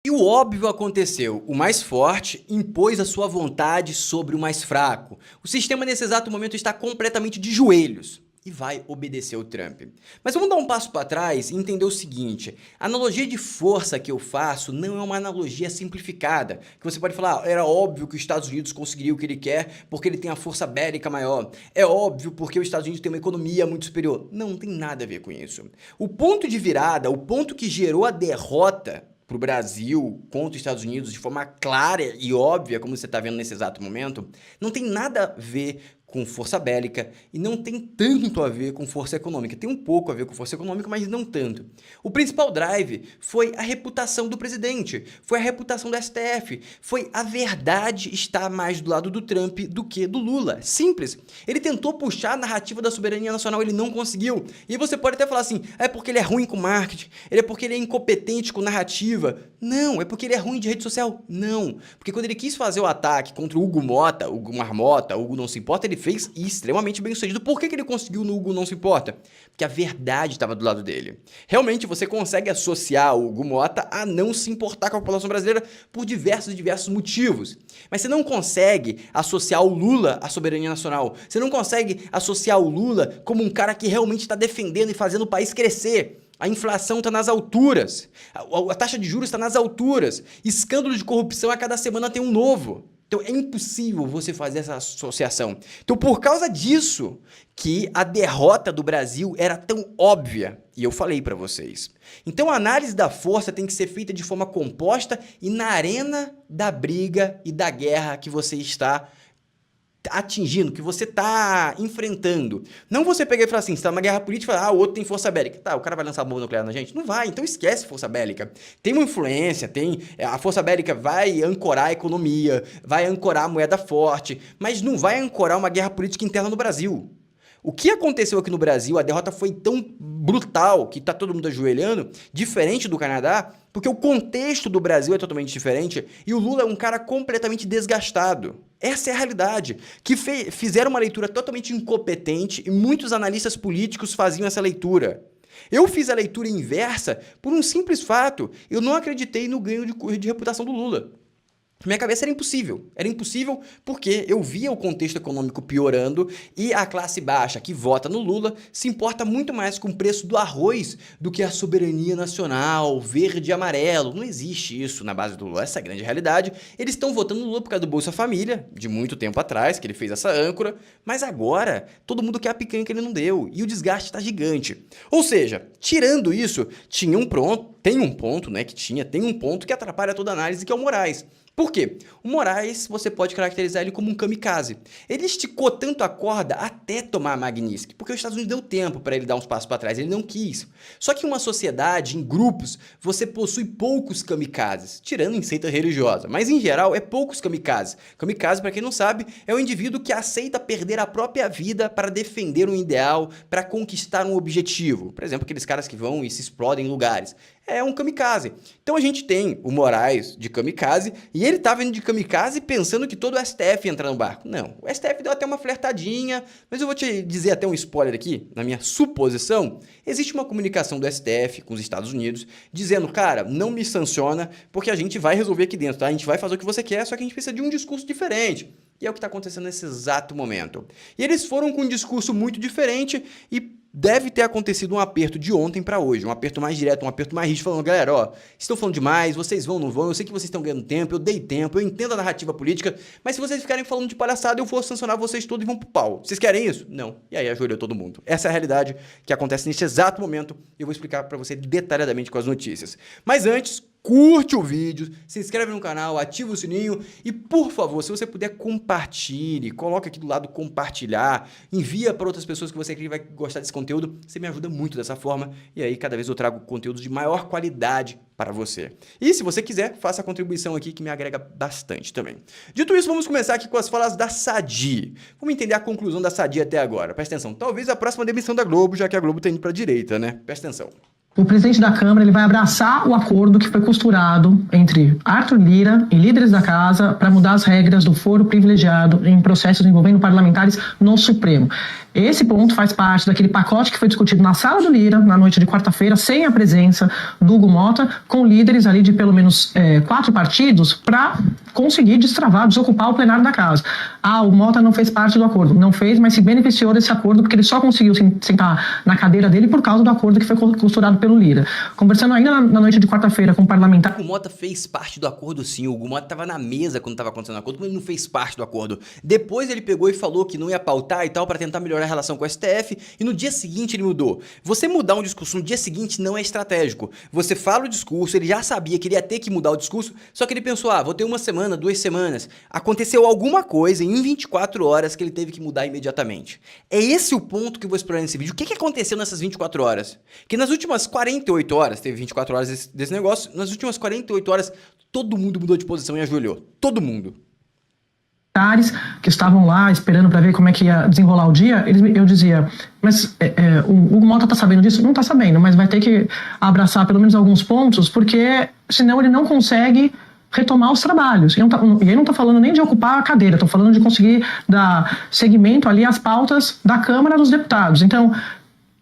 E o óbvio aconteceu, o mais forte impôs a sua vontade sobre o mais fraco. O sistema nesse exato momento está completamente de joelhos e vai obedecer o Trump. Mas vamos dar um passo para trás e entender o seguinte, a analogia de força que eu faço não é uma analogia simplificada, que você pode falar, era óbvio que os Estados Unidos conseguiria o que ele quer porque ele tem a força bélica maior, é óbvio porque os Estados Unidos tem uma economia muito superior. Não tem nada a ver com isso. O ponto de virada, o ponto que gerou a derrota para o Brasil contra os Estados Unidos de forma clara e óbvia, como você está vendo nesse exato momento, não tem nada a ver com força bélica e não tem tanto a ver com força econômica. Tem um pouco a ver com força econômica, mas não tanto. O principal drive foi a reputação do presidente, foi a reputação do STF, foi a verdade estar mais do lado do Trump do que do Lula. Simples. Ele tentou puxar a narrativa da soberania nacional, ele não conseguiu. E você pode até falar assim, é porque ele é ruim com marketing, é porque ele é incompetente com narrativa. Não, é porque ele é ruim de rede social. Não, porque quando ele quis fazer o ataque contra o Hugo Mota, Hugo Marmota, Hugo Não Se Importa, ele fez extremamente bem sucedido. Por que ele conseguiu no Hugo Não Se Importa? Porque a verdade estava do lado dele. Realmente você consegue associar o Hugo Mota a não se importar com a população brasileira por diversos motivos. Mas você não consegue associar o Lula à soberania nacional. Você não consegue associar o Lula como um cara que realmente está defendendo e fazendo o país crescer. A inflação está nas alturas, a taxa de juros está nas alturas, escândalo de corrupção a cada semana tem um novo. Então é impossível você fazer essa associação. Então por causa disso que a derrota do Brasil era tão óbvia, e eu falei para vocês. Então a análise da força tem que ser feita de forma composta e na arena da briga e da guerra que você está atingindo, que você tá enfrentando. Não você pegar e falar assim, você tá numa guerra política e falar, o outro tem força bélica. Tá, o cara vai lançar bomba nuclear na gente? Não vai, então esquece força bélica. Tem uma influência, a força bélica vai ancorar a economia, vai ancorar a moeda forte, mas não vai ancorar uma guerra política interna no Brasil. O que aconteceu aqui no Brasil, a derrota foi tão brutal que tá todo mundo ajoelhando, diferente do Canadá, porque o contexto do Brasil é totalmente diferente e o Lula é um cara completamente desgastado. Essa é a realidade, que fizeram uma leitura totalmente incompetente e muitos analistas políticos faziam essa leitura. Eu fiz a leitura inversa por um simples fato, eu não acreditei no ganho de reputação do Lula. Minha cabeça era impossível porque eu via o contexto econômico piorando e a classe baixa que vota no Lula se importa muito mais com o preço do arroz do que a soberania nacional, verde e amarelo. Não existe isso na base do Lula, essa é a grande realidade. Eles estão votando no Lula por causa do Bolsa Família, de muito tempo atrás, que ele fez essa âncora, mas agora todo mundo quer a picanha que ele não deu e o desgaste está gigante. Ou seja, tirando isso, tem um ponto que atrapalha toda a análise, que é o Moraes. Por quê? O Moraes, você pode caracterizar ele como um kamikaze. Ele esticou tanto a corda até tomar a Magnitsky, porque os Estados Unidos deu tempo para ele dar uns passos para trás, ele não quis. Só que em uma sociedade, em grupos, você possui poucos kamikazes, tirando em seita religiosa, mas em geral é poucos kamikazes. Kamikaze, para quem não sabe, é o indivíduo que aceita perder a própria vida para defender um ideal, para conquistar um objetivo. Por exemplo, aqueles caras que vão e se explodem em lugares. É um kamikaze. Então a gente tem o Moraes de kamikaze e ele tá vindo de kamikaze pensando que todo o STF ia entrar no barco. Não, o STF deu até uma flertadinha, mas eu vou te dizer até um spoiler aqui, na minha suposição, existe uma comunicação do STF com os Estados Unidos dizendo, cara, não me sanciona porque a gente vai resolver aqui dentro, tá? A gente vai fazer o que você quer, só que a gente precisa de um discurso diferente. E é o que está acontecendo nesse exato momento. E eles foram com um discurso muito diferente e deve ter acontecido um aperto de ontem para hoje, um aperto mais direto, um aperto mais rígido, falando, galera, ó, estão falando demais, vocês vão, não vão, eu sei que vocês estão ganhando tempo, eu dei tempo, eu entendo a narrativa política, mas se vocês ficarem falando de palhaçada, eu vou sancionar vocês todos e vão pro pau. Vocês querem isso? Não. E aí ajoelhou todo mundo. Essa é a realidade que acontece neste exato momento e eu vou explicar para você detalhadamente com as notícias. Mas antes, curte o vídeo, se inscreve no canal, ativa o sininho e, por favor, se você puder, compartilhe, coloca aqui do lado compartilhar, envia para outras pessoas que você acredita que vai gostar desse conteúdo, você me ajuda muito dessa forma e aí cada vez eu trago conteúdos de maior qualidade para você. E se você quiser, faça a contribuição aqui que me agrega bastante também. Dito isso, vamos começar aqui com as falas da Sadi. Vamos entender a conclusão da Sadi até agora. Presta atenção, talvez a próxima demissão da Globo, já que a Globo está indo para a direita, né? Presta atenção. O presidente da Câmara ele vai abraçar o acordo que foi costurado entre Arthur Lira e líderes da casa para mudar as regras do foro privilegiado em processos envolvendo parlamentares no Supremo. Esse ponto faz parte daquele pacote que foi discutido na sala do Lira, na noite de quarta-feira, sem a presença do Hugo Mota, com líderes ali de pelo menos 4 partidos, para conseguir destravar, desocupar o plenário da casa. O Mota não fez parte do acordo. Não fez, mas se beneficiou desse acordo porque ele só conseguiu sentar na cadeira dele por causa do acordo que foi costurado pelo Lira. Conversando ainda na noite de quarta-feira com o parlamentar... O Hugo Mota fez parte do acordo sim, o Hugo Mota estava na mesa quando estava acontecendo o acordo, mas ele não fez parte do acordo. Depois ele pegou e falou que não ia pautar e tal para tentar melhorar a relação com o STF, e no dia seguinte ele mudou. Você mudar um discurso no dia seguinte não é estratégico. Você fala o discurso, ele já sabia que ele ia ter que mudar o discurso, só que ele pensou, vou ter 1 semana, 2 semanas. Aconteceu alguma coisa em 24 horas que ele teve que mudar imediatamente. É esse o ponto que eu vou explorar nesse vídeo. O que aconteceu nessas 24 horas? Que nas últimas 48 horas, teve 24 horas desse negócio, nas últimas 48 horas todo mundo mudou de posição e ajoelhou. Todo mundo. Que estavam lá esperando para ver como é que ia desenrolar o dia, eu dizia, mas o Hugo Mota tá sabendo disso? Não tá sabendo, mas vai ter que abraçar pelo menos alguns pontos, porque senão ele não consegue retomar os trabalhos. E aí não tô falando nem de ocupar a cadeira, tô falando de conseguir dar seguimento ali às pautas da Câmara dos Deputados. Então,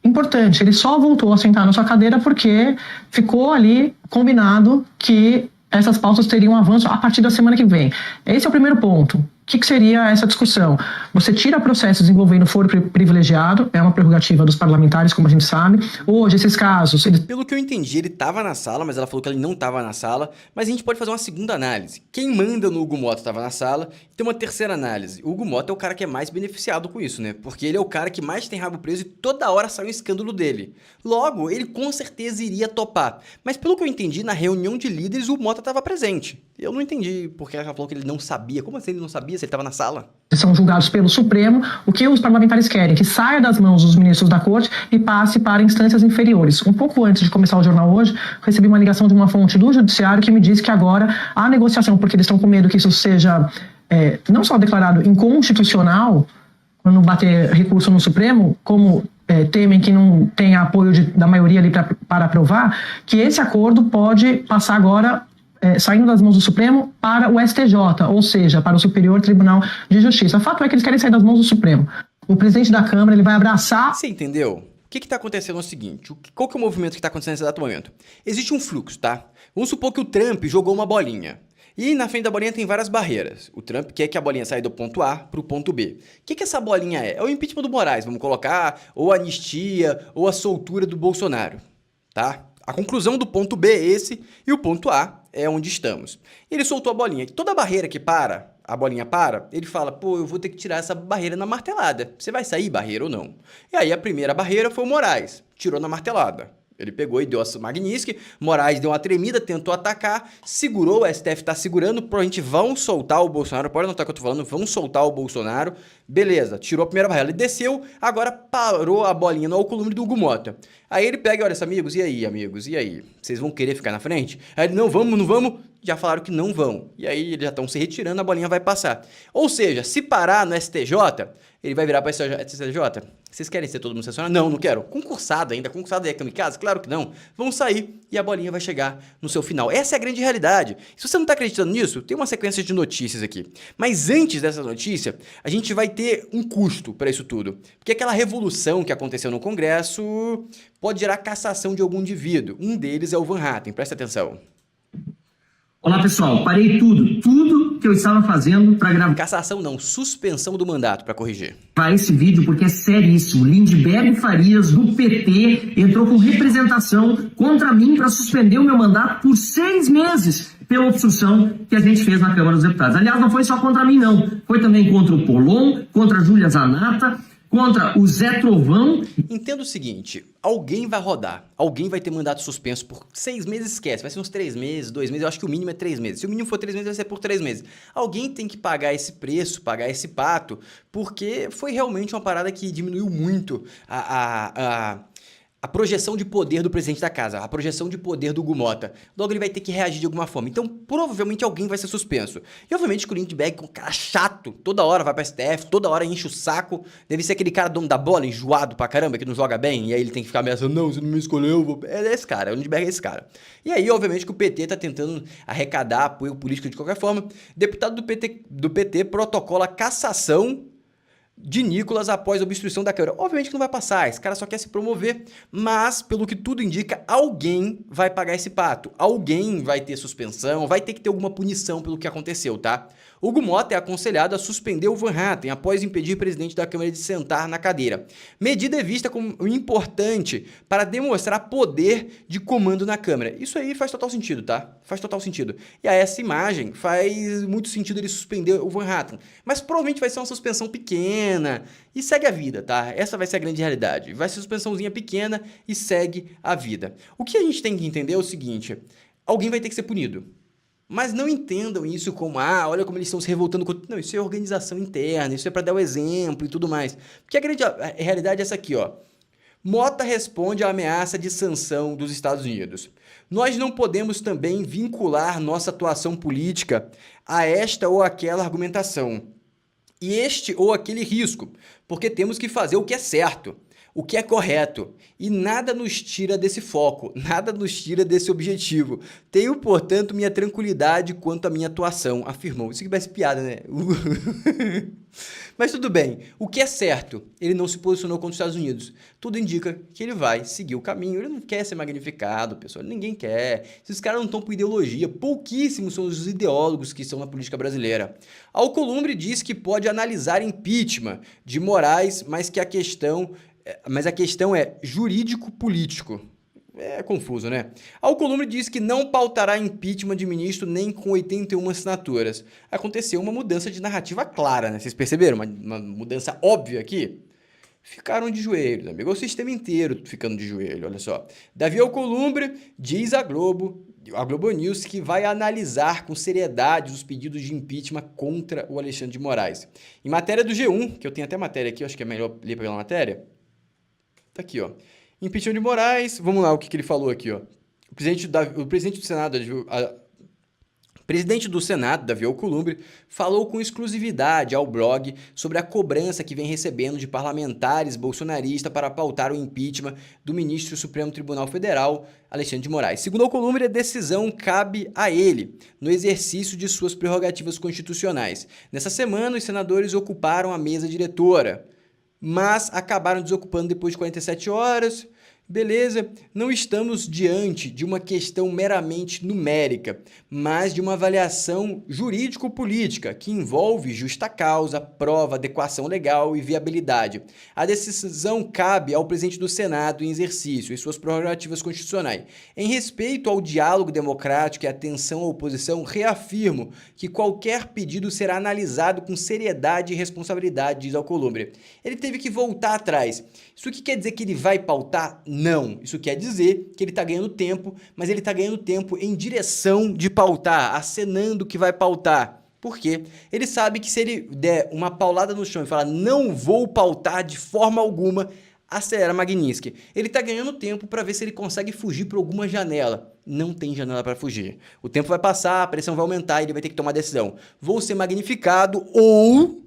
importante, ele só voltou a sentar na sua cadeira porque ficou ali combinado que essas pautas teriam avanço a partir da semana que vem. Esse é o primeiro ponto. O que seria essa discussão? Você tira processos envolvendo foro privilegiado, é uma prerrogativa dos parlamentares, como a gente sabe. Hoje, esses casos... Pelo que eu entendi, ele estava na sala, mas ela falou que ele não estava na sala. Mas a gente pode fazer uma segunda análise. Quem manda no Hugo Mota estava na sala. E tem uma terceira análise. O Hugo Mota é o cara que é mais beneficiado com isso, né? Porque ele é o cara que mais tem rabo preso e toda hora sai um escândalo dele. Logo, ele com certeza iria topar. Mas pelo que eu entendi, na reunião de líderes, o Mota estava presente. Eu não entendi porque ela falou que ele não sabia. Como assim ele não sabia se ele estava na sala? São julgados pelo Supremo. O que os parlamentares querem? Que saia das mãos dos ministros da Corte e passe para instâncias inferiores. Um pouco antes de começar o jornal hoje, recebi uma ligação de uma fonte do Judiciário que me disse que agora a negociação, porque eles estão com medo que isso seja não só declarado inconstitucional, quando bater recurso no Supremo, como temem que não tenha apoio da maioria ali para aprovar, que esse acordo pode passar agora saindo das mãos do Supremo para o STJ, ou seja, para o Superior Tribunal de Justiça. O fato é que eles querem sair das mãos do Supremo. O presidente da Câmara, ele vai abraçar... Você entendeu? O que está acontecendo é o seguinte, qual que é o movimento que está acontecendo nesse exato momento? Existe um fluxo, tá? Vamos supor que o Trump jogou uma bolinha. E na frente da bolinha tem várias barreiras. O Trump quer que a bolinha saia do ponto A para o ponto B. O que essa bolinha é? É o impeachment do Moraes, vamos colocar, ou a anistia, ou a soltura do Bolsonaro, tá? A conclusão do ponto B é esse, e o ponto A é onde estamos. Ele soltou a bolinha. Toda barreira que a bolinha para, ele fala, eu vou ter que tirar essa barreira na martelada. Você vai sair barreira ou não? E aí a primeira barreira foi o Moraes, tirou na martelada. Ele pegou e deu a Magnitsky, Moraes deu uma tremida, tentou atacar, segurou, o STF tá segurando, provavelmente vão soltar o Bolsonaro, pode notar o que eu tô falando, vão soltar o Bolsonaro, beleza, tirou a primeira barreira, ele desceu, agora parou a bolinha no alcolumbre do Hugo Mota. Aí ele pega e olha, amigos, e aí? Vocês vão querer ficar na frente? Aí ele, não vamos, já falaram que não vão. E aí eles já estão se retirando, a bolinha vai passar. Ou seja, se parar no STJ, ele vai virar para o STJ. Vocês querem ser todo mundo sensacional? Não quero. Concursado é kamikaze? Claro que não. Vão sair e a bolinha vai chegar no seu final. Essa é a grande realidade. Se você não está acreditando nisso, tem uma sequência de notícias aqui. Mas antes dessa notícia, a gente vai ter um custo para isso tudo. Porque aquela revolução que aconteceu no Congresso pode gerar cassação de algum indivíduo. Um deles é o Van Hatten. Presta atenção. Olá, pessoal. Parei tudo que eu estava fazendo para gravar. Cassação não, suspensão do mandato, para corrigir. Esse vídeo porque é seríssimo. Lindbergh Farias, do PT, entrou com representação contra mim para suspender o meu mandato por 6 meses pela obstrução que a gente fez na Câmara dos Deputados. Aliás, não foi só contra mim, não. Foi também contra o Polon, contra a Júlia Zanata, contra o Zé Trovão. Entenda o seguinte, alguém vai rodar, alguém vai ter mandato suspenso por 6 meses, esquece, vai ser uns 3 meses, 2 meses, eu acho que o mínimo é 3 meses. Se o mínimo for 3 meses, vai ser por 3 meses. Alguém tem que pagar esse preço, pagar esse pato, porque foi realmente uma parada que diminuiu muito a projeção de poder do presidente da casa, a projeção de poder do Hugo Mota. Logo ele vai ter que reagir de alguma forma. Então, provavelmente alguém vai ser suspenso. E obviamente que o Lindbergh, um cara chato, toda hora vai pra STF, toda hora enche o saco. Deve ser aquele cara dono da bola, enjoado pra caramba, que não joga bem, e aí ele tem que ficar ameaçando, não, você não me escolheu. É esse cara, o Lindbergh é esse cara. E aí, obviamente, que o PT tá tentando arrecadar apoio político de qualquer forma. Deputado do PT protocola cassação de Nicolas após a obstrução da Câmara. Obviamente que não vai passar, esse cara só quer se promover, mas, pelo que tudo indica, alguém vai pagar esse pato. Alguém vai ter suspensão, vai ter que ter alguma punição pelo que aconteceu, tá? Hugo Mota é aconselhado a suspender o Van Hatten após impedir o presidente da Câmara de sentar na cadeira. Medida é vista como importante para demonstrar poder de comando na Câmara. Isso aí faz total sentido, tá? Faz total sentido. E a essa imagem faz muito sentido ele suspender o Van Hatten. Mas provavelmente vai ser uma suspensão pequena e segue a vida, tá? Essa vai ser a grande realidade. Vai ser suspensãozinha pequena e segue a vida. O que a gente tem que entender é o seguinte: alguém vai ter que ser punido. Mas não entendam isso como, olha como eles estão se revoltando contra... Não, isso é organização interna, isso é para dar o exemplo e tudo mais. Porque a realidade é essa aqui, ó. Mota responde à ameaça de sanção dos Estados Unidos. Nós não podemos também vincular nossa atuação política a esta ou aquela argumentação, e este ou aquele risco, porque temos que fazer o que é certo, o que é correto, e nada nos tira desse foco, nada nos tira desse objetivo. Tenho, portanto, minha tranquilidade quanto à minha atuação, afirmou. Isso que parece piada, né? Mas tudo bem, o que é certo? Ele não se posicionou contra os Estados Unidos. Tudo indica que ele vai seguir o caminho, ele não quer ser magnificado, pessoal, ninguém quer. Esses caras não estão por ideologia, pouquíssimos são os ideólogos que estão na política brasileira. Alcolumbre diz que pode analisar impeachment de Moraes, mas a questão é jurídico-político. É confuso, né? Alcolumbre diz que não pautará impeachment de ministro nem com 81 assinaturas. Aconteceu uma mudança de narrativa clara, né? Vocês perceberam? Uma mudança óbvia aqui. Ficaram de joelhos, amigo. O sistema inteiro ficando de joelho, olha só. Davi Alcolumbre diz a Globo News, que vai analisar com seriedade os pedidos de impeachment contra o Alexandre de Moraes. Em matéria do G1, que eu tenho até matéria aqui, eu acho que é melhor ler pela matéria. Tá aqui, ó. Impeachment de Moraes, vamos lá, o que ele falou aqui, ó. O presidente do Senado, Davi Alcolumbre, falou com exclusividade ao blog sobre a cobrança que vem recebendo de parlamentares bolsonaristas para pautar o impeachment do ministro do Supremo Tribunal Federal, Alexandre de Moraes. Segundo Alcolumbre, a decisão cabe a ele, no exercício de suas prerrogativas constitucionais. Nessa semana, os senadores ocuparam a mesa diretora, mas acabaram desocupando depois de 47 horas. Beleza, não estamos diante de uma questão meramente numérica, mas de uma avaliação jurídico-política que envolve justa causa, prova, adequação legal e viabilidade. A decisão cabe ao presidente do Senado em exercício e suas prerrogativas constitucionais. Em respeito ao diálogo democrático e atenção à oposição, reafirmo que qualquer pedido será analisado com seriedade e responsabilidade, diz Alcolumbre. Ele teve que voltar atrás. Isso aqui quer dizer que ele vai pautar? Não. Isso quer dizer que ele está ganhando tempo, mas ele está ganhando tempo em direção de pautar, acenando que vai pautar. Por quê? Ele sabe que se ele der uma paulada no chão e falar não vou pautar de forma alguma, acelera Magnitsky. Ele está ganhando tempo para ver se ele consegue fugir por alguma janela. Não tem janela para fugir. O tempo vai passar, a pressão vai aumentar e ele vai ter que tomar decisão. Vou ser magnificado ou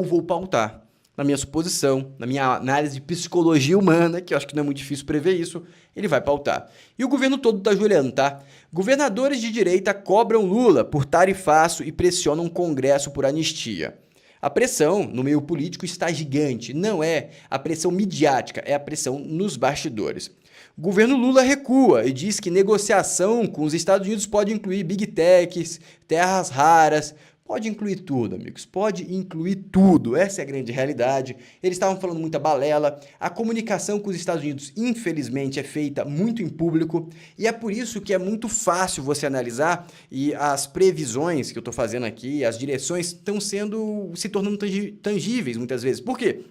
vou pautar. Na minha suposição, na minha análise de psicologia humana, que eu acho que não é muito difícil prever isso, ele vai pautar. E o governo todo tá ajoelhando, tá? Governadores de direita cobram Lula por tarifaço e pressionam o Congresso por anistia. A pressão no meio político está gigante. Não é a pressão midiática, é a pressão nos bastidores. O governo Lula recua e diz que negociação com os Estados Unidos pode incluir big techs, terras raras. Pode incluir tudo, amigos, pode incluir tudo, essa é a grande realidade. Eles estavam falando muita balela, a comunicação com os Estados Unidos, infelizmente, é feita muito em público, e é por isso que é muito fácil você analisar, e as previsões que eu estou fazendo aqui, as direções estão se tornando tangíveis muitas vezes. Por quê?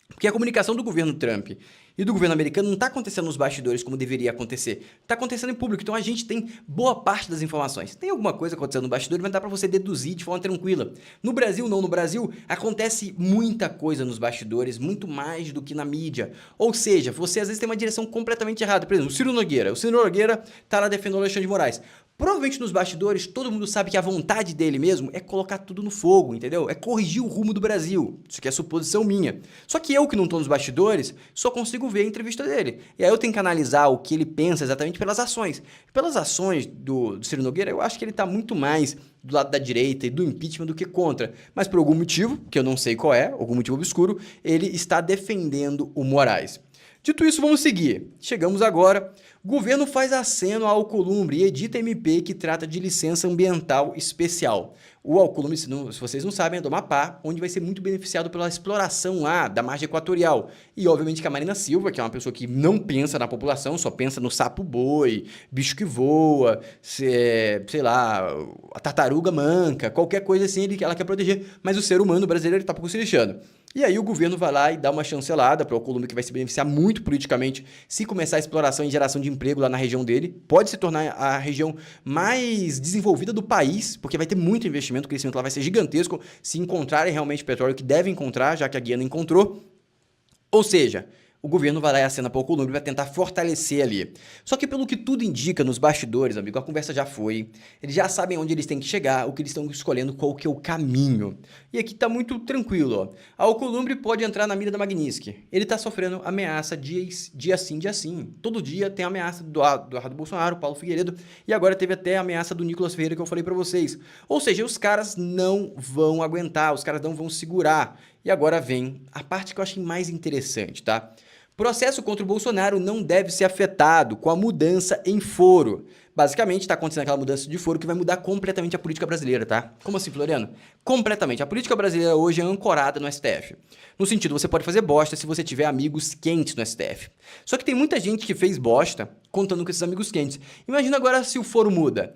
Porque a comunicação do governo Trump e do governo americano não está acontecendo nos bastidores como deveria acontecer. Está acontecendo em público, então a gente tem boa parte das informações. Tem alguma coisa acontecendo no bastidor, mas dá para você deduzir de forma tranquila. No Brasil, não. No Brasil, acontece muita coisa nos bastidores, muito mais do que na mídia. Ou seja, você às vezes tem uma direção completamente errada. Por exemplo, o Ciro Nogueira está lá defendendo o Alexandre de Moraes. Provavelmente nos bastidores, todo mundo sabe que a vontade dele mesmo é colocar tudo no fogo, entendeu? É corrigir o rumo do Brasil. Isso aqui é suposição minha. Só que eu que não estou nos bastidores, só consigo consigo ver a entrevista dele. E aí eu tenho que analisar o que ele pensa exatamente pelas ações. Pelas ações do Ciro Nogueira, eu acho que ele está muito mais do lado da direita e do impeachment do que contra. Mas por algum motivo, que eu não sei qual é, algum motivo obscuro, ele está defendendo o Moraes. Dito isso, vamos seguir. Chegamos agora. Governo faz aceno ao Alcolumbre e edita MP que trata de licença ambiental especial. O Alcolumbre, se vocês não sabem, é do Amapá, onde vai ser muito beneficiado pela exploração lá da margem equatorial. E, obviamente, que a Marina Silva, que é uma pessoa que não pensa na população, só pensa no sapo-boi, bicho que voa, sei lá, a tartaruga manca, qualquer coisa assim ela quer proteger. Mas o ser humano brasileiro está pouco se lixando. E aí o governo vai lá e dá uma chancelada para o Alcolumbre, que vai se beneficiar muito politicamente se começar a exploração e geração de emprego lá na região dele. Pode se tornar a região mais desenvolvida do país, porque vai ter muito investimento, o crescimento lá vai ser gigantesco se encontrarem realmente petróleo, que devem encontrar, já que a Guiana encontrou. Ou seja, o governo vai lá e acena para o Alcolumbre e vai tentar fortalecer ali. Só que pelo que tudo indica nos bastidores, amigo, a conversa já foi. Eles já sabem onde eles têm que chegar, o que eles estão escolhendo, qual que é o caminho. E aqui tá muito tranquilo, ó. A Alcolumbre pode entrar na mira da Magnitsky. Ele tá sofrendo ameaça dia sim, dia sim. Todo dia tem ameaça do Eduardo Bolsonaro, Paulo Figueiredo, e agora teve até a ameaça do Nicolas Ferreira que eu falei para vocês. Ou seja, os caras não vão aguentar, os caras não vão segurar. E agora vem a parte que eu achei mais interessante, tá? Processo contra o Bolsonaro não deve ser afetado com a mudança em foro. Basicamente, está acontecendo aquela mudança de foro que vai mudar completamente a política brasileira, tá? Como assim, Floriano? Completamente. A política brasileira hoje é ancorada no STF. No sentido, você pode fazer bosta se você tiver amigos quentes no STF. Só que tem muita gente que fez bosta contando com esses amigos quentes. Imagina agora se o foro muda,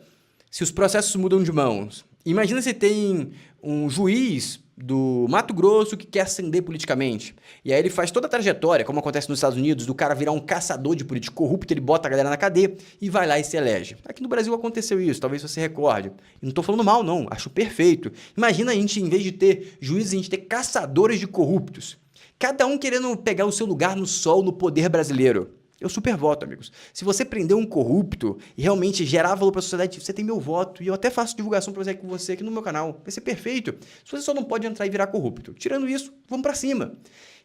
se os processos mudam de mãos. Imagina se tem um juiz do Mato Grosso que quer ascender politicamente. E aí ele faz toda a trajetória, como acontece nos Estados Unidos, do cara virar um caçador de político corrupto, ele bota a galera na cadeia e vai lá e se elege. Aqui no Brasil aconteceu isso, talvez você recorde. E não tô falando mal, não, acho perfeito. Imagina a gente, em vez de ter juízes, a gente ter caçadores de corruptos. Cada um querendo pegar o seu lugar no sol, no poder brasileiro. Eu super voto, amigos. Se você prender um corrupto e realmente gerar valor para a sociedade, você tem meu voto. E eu até faço divulgação para você aqui no meu canal. Vai ser perfeito. Se você só não pode entrar e virar corrupto. Tirando isso, vamos para cima.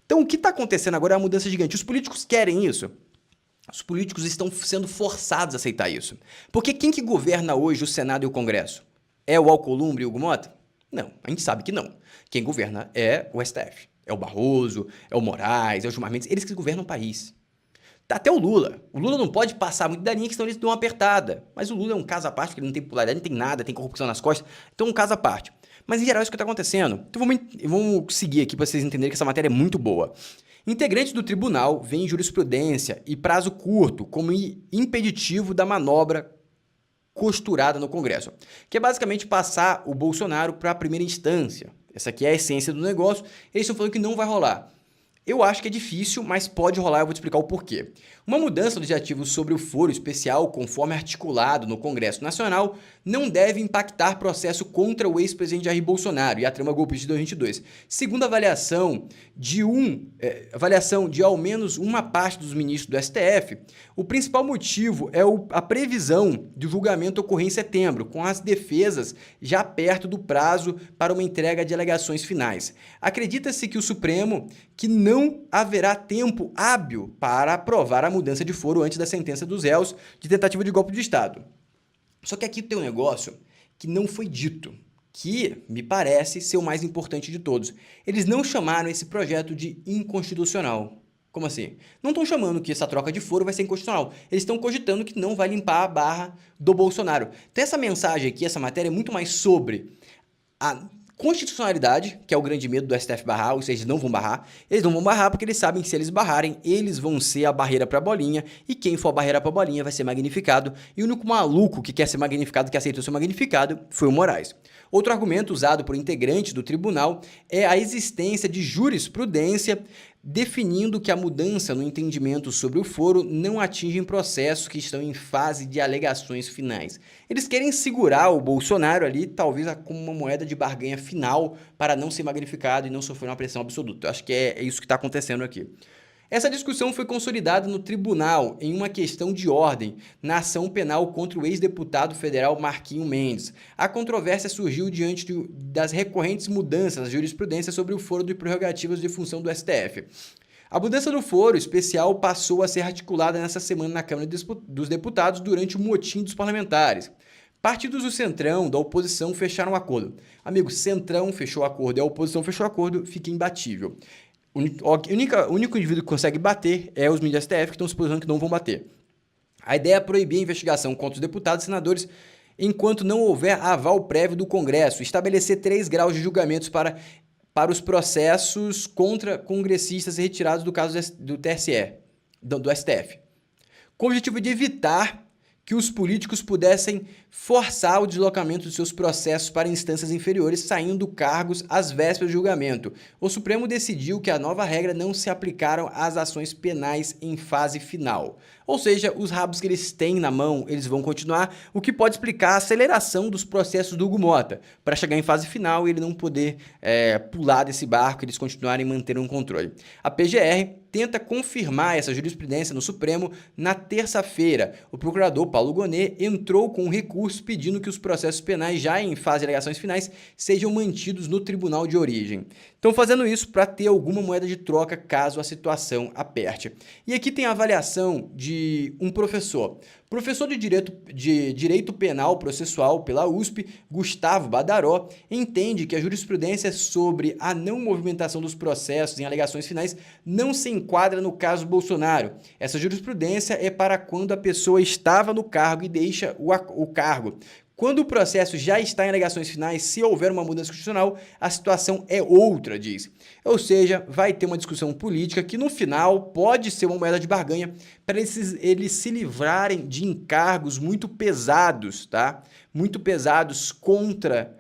Então, o que está acontecendo agora é uma mudança gigante. Os políticos querem isso. Os políticos estão sendo forçados a aceitar isso. Porque quem que governa hoje o Senado e o Congresso? É o Alcolumbre e o Hugo Mota? Não, a gente sabe que não. Quem governa é o STF. É o Barroso, é o Moraes, é o Gilmar Mendes. Eles que governam o país. Até o Lula. O Lula não pode passar muito da linha, que senão eles dão uma apertada. Mas o Lula é um caso à parte, porque ele não tem popularidade, não tem nada, tem corrupção nas costas. Então é um caso à parte. Mas em geral é isso que está acontecendo. Então vamos seguir aqui para vocês entenderem que essa matéria é muito boa. Integrantes do tribunal veem jurisprudência e prazo curto como impeditivo da manobra costurada no Congresso. Que é basicamente passar o Bolsonaro para a primeira instância. Essa aqui é a essência do negócio. Eles estão falando que não vai rolar. Eu acho que é difícil, mas pode rolar, eu vou te explicar o porquê. Uma mudança legislativa sobre o foro especial, conforme articulado no Congresso Nacional, não deve impactar processo contra o ex-presidente Jair Bolsonaro e a trama golpista de 2022. Segundo a avaliação de ao menos uma parte dos ministros do STF, o principal motivo é a previsão do julgamento ocorrer em setembro, com as defesas já perto do prazo para uma entrega de alegações finais. Acredita-se que o Supremo que não haverá tempo hábil para aprovar a mudança de foro antes da sentença dos réus de tentativa de golpe de Estado. Só que aqui tem um negócio que não foi dito, que me parece ser o mais importante de todos. Eles não chamaram esse projeto de inconstitucional. Como assim? Não estão chamando que essa troca de foro vai ser inconstitucional. Eles estão cogitando que não vai limpar a barra do Bolsonaro. Então essa mensagem aqui, essa matéria é muito mais sobre a constitucionalidade, que é o grande medo do STF barrar, ou seja, eles não vão barrar. Eles não vão barrar porque eles sabem que se eles barrarem, eles vão ser a barreira para a bolinha, e quem for a barreira para a bolinha vai ser magnificado, e o único maluco que quer ser magnificado, que aceitou ser magnificado, foi o Moraes. Outro argumento usado por integrantes do tribunal é a existência de jurisprudência definindo que a mudança no entendimento sobre o foro não atinge processos que estão em fase de alegações finais. Eles querem segurar o Bolsonaro ali, talvez como uma moeda de barganha final, para não ser magnificado e não sofrer uma pressão absoluta. Eu acho que é isso que está acontecendo aqui. Essa discussão foi consolidada no tribunal em uma questão de ordem, na ação penal contra o ex-deputado federal Marquinho Mendes. A controvérsia surgiu diante das recorrentes mudanças na jurisprudência sobre o foro de prerrogativas de função do STF. A mudança do foro especial passou a ser articulada nessa semana na Câmara dos Deputados durante o motim dos parlamentares. Partidos do Centrão, da oposição, fecharam o acordo. Amigos, Centrão fechou o acordo e a oposição fechou o acordo, fica imbatível. O único indivíduo que consegue bater é os ministros do STF, que estão se posicionando que não vão bater. A ideia é proibir a investigação contra os deputados e senadores enquanto não houver aval prévio do Congresso, estabelecer 3 graus de julgamentos para os processos contra congressistas retirados do caso do TSE, do STF, com o objetivo de evitar que os políticos pudessem forçar o deslocamento de seus processos para instâncias inferiores, saindo cargos às vésperas do julgamento. O Supremo decidiu que a nova regra não se aplicaram às ações penais em fase final. Ou seja, os rabos que eles têm na mão, eles vão continuar, o que pode explicar a aceleração dos processos do Hugo Mota, para chegar em fase final e ele não poder pular desse barco, eles continuarem mantendo um controle. A PGR tenta confirmar essa jurisprudência no Supremo na terça-feira. O procurador Paulo Gonet entrou com um recurso pedindo que os processos penais já em fase de alegações finais sejam mantidos no tribunal de origem. Estão fazendo isso para ter alguma moeda de troca caso a situação aperte. E aqui tem a avaliação de um professor de Direito Penal Processual pela USP, Gustavo Badaró, entende que a jurisprudência sobre a não movimentação dos processos em alegações finais não se enquadra no caso Bolsonaro. Essa jurisprudência é para quando a pessoa estava no cargo e deixa o cargo. Quando o processo já está em alegações finais, se houver uma mudança constitucional, a situação é outra, diz. Ou seja, vai ter uma discussão política que no final pode ser uma moeda de barganha para eles se livrarem de encargos muito pesados, tá? Muito pesados contra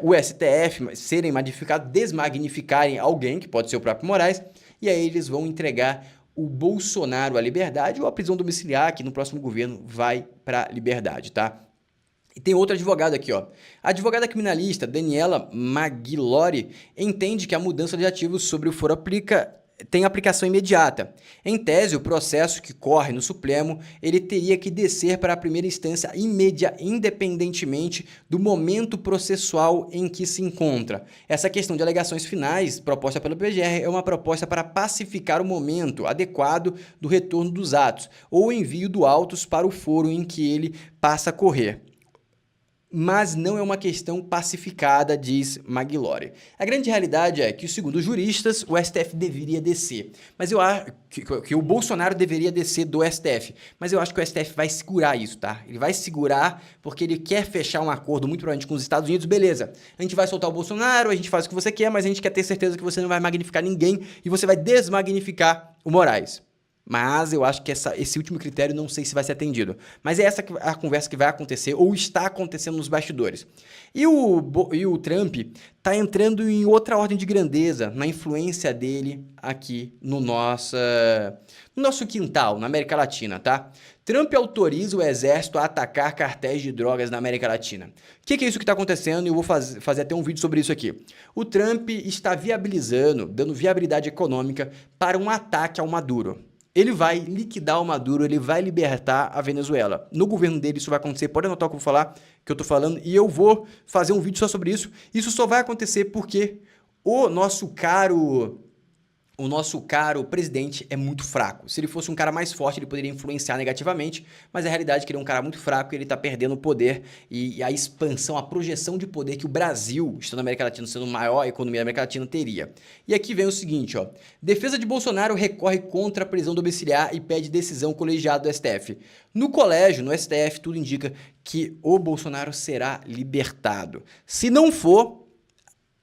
o STF, serem magnificados, desmagnificarem alguém, que pode ser o próprio Moraes, e aí eles vão entregar o Bolsonaro à liberdade ou à prisão domiciliar, que no próximo governo vai para a liberdade, tá? E tem outro advogado aqui, ó. A advogada criminalista Daniela Magliory entende que a mudança de ativos sobre o foro tem aplicação imediata. Em tese, o processo que corre no Supremo, ele teria que descer para a primeira instância independentemente do momento processual em que se encontra. Essa questão de alegações finais proposta pela PGR é uma proposta para pacificar o momento adequado do retorno dos atos ou envio do autos para o foro em que ele passa a correr. Mas não é uma questão pacificada, diz Magliory. A grande realidade é que, segundo juristas, o STF deveria descer. Mas eu acho que o Bolsonaro deveria descer do STF. Mas eu acho que o STF vai segurar isso, tá? Ele vai segurar porque ele quer fechar um acordo muito provavelmente com os Estados Unidos. Beleza, a gente vai soltar o Bolsonaro, a gente faz o que você quer, mas a gente quer ter certeza que você não vai magnificar ninguém e você vai desmagnificar o Moraes. Mas eu acho que esse último critério não sei se vai ser atendido. Mas é essa a conversa que vai acontecer ou está acontecendo nos bastidores. E o Trump está entrando em outra ordem de grandeza, na influência dele aqui no nosso quintal, na América Latina, tá? Trump autoriza o exército a atacar cartéis de drogas na América Latina. O que é isso que está acontecendo? Eu vou fazer até um vídeo sobre isso aqui. O Trump está dando viabilidade econômica para um ataque ao Maduro. Ele vai liquidar o Maduro, ele vai libertar a Venezuela. No governo dele isso vai acontecer, pode anotar o que eu vou falar, que eu tô falando, e eu vou fazer um vídeo só sobre isso. Isso só vai acontecer porque o nosso caro presidente é muito fraco. Se ele fosse um cara mais forte, ele poderia influenciar negativamente, mas a realidade é que ele é um cara muito fraco e ele está perdendo o poder e a expansão, a projeção de poder que o Brasil, estando na América Latina, sendo a maior economia da América Latina, teria. E aqui vem o seguinte, ó. Defesa de Bolsonaro recorre contra a prisão domiciliar e pede decisão colegiada do STF. No colégio, no STF, tudo indica que o Bolsonaro será libertado. Se não for,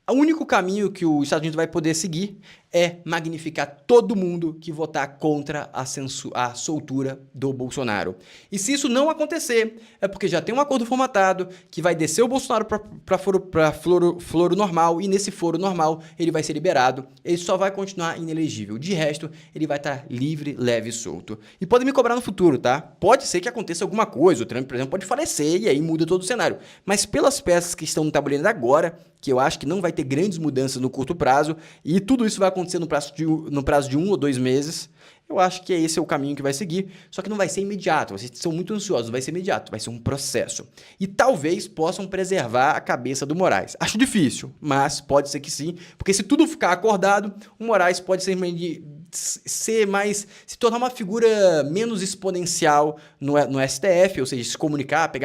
o único caminho que os Estados Unidos vai poder seguir é magnificar todo mundo que votar contra a soltura do Bolsonaro. E se isso não acontecer, é porque já tem um acordo formatado que vai descer o Bolsonaro para foro normal, e nesse foro normal ele vai ser liberado, ele só vai continuar inelegível. De resto, ele vai estar livre, leve e solto. E podem me cobrar no futuro, tá? Pode ser que aconteça alguma coisa, o Trump, por exemplo, pode falecer e aí muda todo o cenário. Mas pelas peças que estão no tabuleiro agora, que eu acho que não vai ter grandes mudanças no curto prazo, e tudo isso vai acontecer no prazo de 1 ou 2 meses, eu acho que esse é o caminho que vai seguir, só que não vai ser imediato, vocês são muito ansiosos, não vai ser imediato, vai ser um processo. E talvez possam preservar a cabeça do Moraes. Acho difícil, mas pode ser que sim, porque se tudo ficar acordado, o Moraes pode simplesmente se tornar uma figura menos exponencial no STF, ou seja, se comunicar, pegar